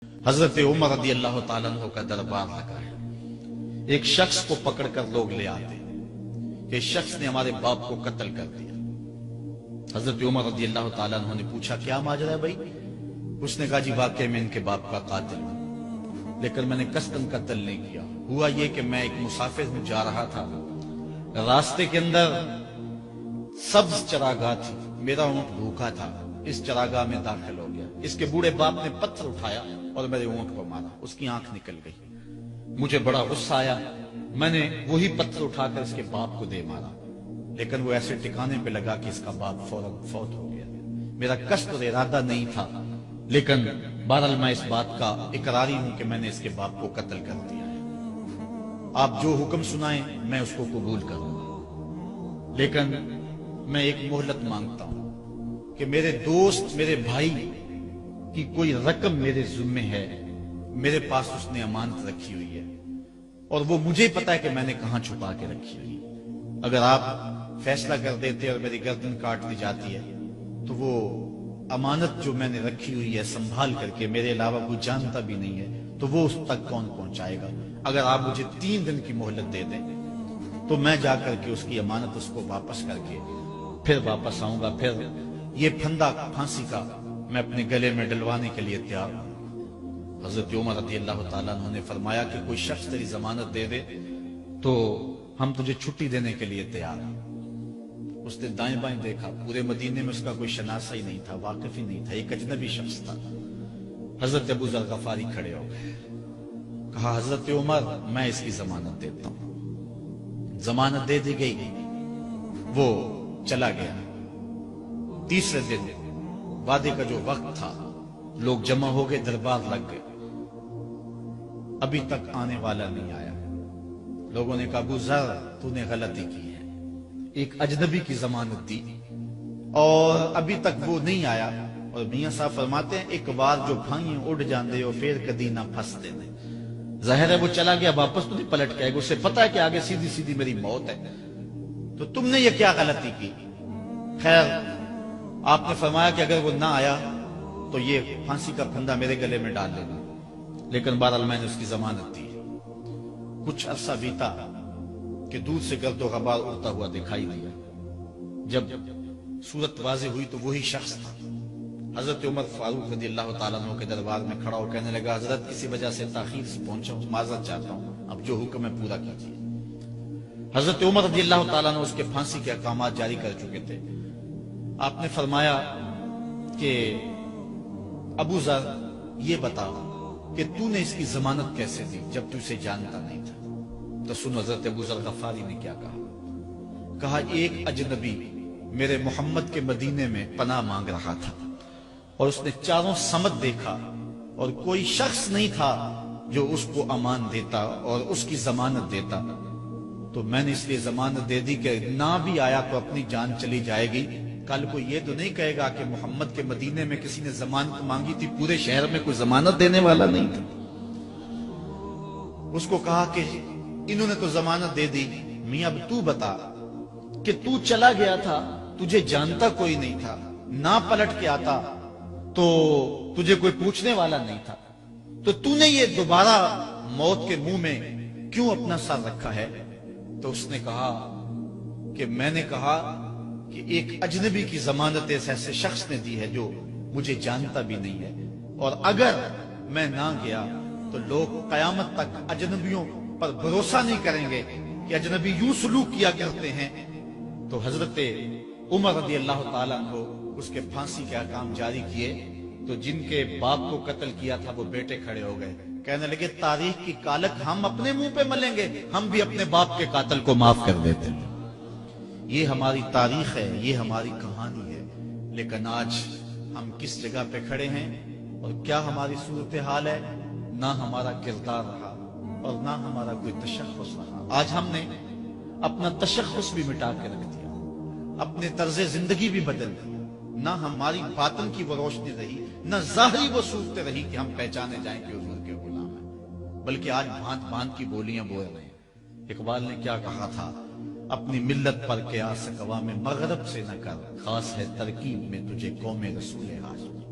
حضرت عمر رضی اللہ تعالیٰ عنہ کا دربار لگا ہے۔ ایک شخص کو پکڑ کر لوگ لے آتے کہ اس شخص نے ہمارے باپ کو قتل کر دیا۔ حضرت عمر رضی اللہ تعالیٰ عنہ نے پوچھا کیا ماجرا ہے بھائی؟ اس نے کہا جی واقعی میں ان کے باپ کا قاتل ہوں، لیکن میں نے قصداً قتل نہیں کیا۔ ہوا یہ کہ میں ایک مسافر ہوں، جا رہا تھا، راستے کے اندر سبز چراگاہ تھی، میرا اونٹ بھوکا تھا، اس چراگاہ میں داخل ہو گیا۔ اس کے بوڑھے باپ نے پتھر اٹھایا اور میرے اونٹ کو مارا، اس کی آنکھ نکل گئی۔ مجھے بڑا غصہ آیا، میں نے وہی پتھر اٹھا کر اس کے باپ کو دے مارا، لیکن وہ ایسے ٹھکانے پہ لگا کہ اس کا باپ فوراً فوت ہو گیا۔ میرا قصد اور ارادہ نہیں تھا، لیکن بہرحال میں اس بات کا اقراری ہوں کہ میں نے اس کے باپ کو قتل کر دیا ہے۔ آپ جو حکم سنائیں میں اس کو قبول کروں گا، لیکن میں ایک مہلت مانگتا ہوں کہ میرے دوست، میرے بھائی کی کوئی رقم میرے ذمہ ہے، میرے پاس اس نے امانت رکھی ہوئی ہے اور وہ مجھے پتا ہے کہ میں نے کہاں چھپا کے رکھی ہوئی ہے۔ اگر آپ فیصلہ کر دیتے اور میری گردن کاٹ دی جاتی ہے تو وہ امانت جو میں نے رکھی ہوئی ہے سنبھال کر کے، میرے علاوہ کوئی جانتا بھی نہیں ہے، تو وہ اس تک کون پہنچائے گا؟ اگر آپ مجھے 3 دن کی مہلت دے دیں تو میں جا کر کے اس کی امانت اس کو واپس کر کے پھر واپس آؤں گا، پھر یہ پھندا پھانسی کا میں اپنے گلے میں ڈلوانے کے لیے تیار ہوں۔ حضرت عمر رضی اللہ تعالیٰ عنہ نے فرمایا کہ کوئی شخص تیری ضمانت دے دے تو ہم تجھے چھٹی دینے کے لیے تیار ہیں۔ اس نے دائیں بائیں دیکھا، پورے مدینے میں اس کا کوئی شناسہ ہی نہیں تھا، واقف ہی نہیں تھا، ایک اجنبی شخص تھا۔ حضرت ابو ذر غفاری کھڑے ہو گئے، کہا حضرت عمر میں اس کی ضمانت دیتا ہوں۔ ضمانت دے دی گئی، وہ چلا گیا۔ تیسرے دن وعدے کا جو وقت تھا، لوگ جمع ہو گئے، دربار لگ گئے، ابھی تک آنے والا نہیں آیا۔ لوگوں نے کہا ابو ذر تو نے غلطی کی ہے، ایک اجنبی کی ضمانت دی اور ابھی تک وہ نہیں آیا۔ اور میاں صاحب فرماتے ہیں ایک بار جو بھائیں اڑ جاندے ہو پھر کدی نہ پھنستے نے۔ ظاہر ہے وہ چلا گیا، واپس تو نہیں پلٹ کے آئے گا، اسے پتا ہے کہ آگے سیدھی سیدھی میری موت ہے، تو تم نے یہ کیا غلطی کی؟ خیر آپ نے فرمایا کہ اگر وہ نہ آیا تو یہ پھانسی کا پھندا میرے گلے میں ڈال لینا، لیکن بہرحال میں نے اس کی ضمانت دی۔ کچھ عرصہ بیتا کہ دور سے گرد و غبار اڑتا ہوا دکھائی دیا۔ جب صورت واضح ہوئی تو وہی شخص تھا۔ حضرت عمر فاروق رضی اللہ تعالیٰ عنہ کے دربار میں کھڑا ہو کہنے لگا حضرت کسی وجہ سے تاخیر سے پہنچا ہوں، معذرت چاہتا ہوں، اب جو حکم ہے پورا کیجیے۔ حضرت عمر رضی اللہ تعالیٰ عنہ اس کے پھانسی کے احکامات جاری کر چکے تھے۔ آپ نے فرمایا کہ ابو ذر یہ بتا کہ تو نے اس کی ضمانت کیسے دی جب تو اسے جانتا نہیں تھا؟ تو سن حضرت ابو ذر غفاری نے کیا کہا، کہا ایک اجنبی میرے محمد کے مدینے میں پناہ مانگ رہا تھا اور اس نے چاروں سمت دیکھا اور کوئی شخص نہیں تھا جو اس کو امان دیتا اور اس کی ضمانت دیتا، تو میں نے اس لیے ضمانت دے دی کہ نہ بھی آیا تو اپنی جان چلی جائے گی، کل کو یہ تو نہیں کہے گا کہ محمد کے مدینے میں کسی نے ضمانت مانگی تھی، پورے شہر میں کوئی ضمانت دینے والا نہیں تھا۔ اس کو کہا کہ انہوں نے تو ضمانت دے دی، میاں اب تو بتا کہ تو چلا گیا تھا، تجھے جانتا کوئی نہیں تھا، نہ پلٹ کے آتا تو تجھے کوئی پوچھنے والا نہیں تھا، تو نے یہ دوبارہ موت کے منہ میں کیوں اپنا سر رکھا ہے؟ تو اس نے کہا کہ میں نے کہا کہ ایک اجنبی کی ضمانت اس ایسے شخص نے دی ہے جو مجھے جانتا بھی نہیں ہے، اور اگر میں نہ گیا تو لوگ قیامت تک اجنبیوں پر بھروسہ نہیں کریں گے کہ اجنبی یوں سلوک کیا کرتے ہیں۔ تو حضرت عمر رضی اللہ تعالیٰ عنہ اس کے پھانسی کے احکام جاری کیے، تو جن کے باپ کو قتل کیا تھا وہ بیٹے کھڑے ہو گئے، کہنے لگے تاریخ کی کالک ہم اپنے منہ پہ ملیں گے، ہم بھی اپنے باپ کے قاتل کو معاف کر دیتے ہیں۔ یہ ہماری تاریخ ہے، یہ ہماری کہانی ہے، لیکن آج ہم کس جگہ پہ کھڑے ہیں اور کیا ہماری صورتحال ہے؟ نہ ہمارا کردار رہا اور نہ ہمارا کوئی تشخص رہا۔ آج ہم نے اپنا تشخص بھی مٹا کے رکھ دیا، اپنے طرز زندگی بھی بدل دی، نہ ہماری باطن کی وہ روشنی رہی، نہ ظاہری وہ صورت رہی کہ ہم پہچانے جائیں کہ حضور کے غلام ہیں، بلکہ آج بھانت بھانت کی بولیاں بول رہے ہیں۔ اقبال نے کیا کہا تھا، اپنی ملت پر قیاس اقوام مغرب سے نہ کر، خاص ہے ترکیب میں تجھے قوم رسول ہاشم۔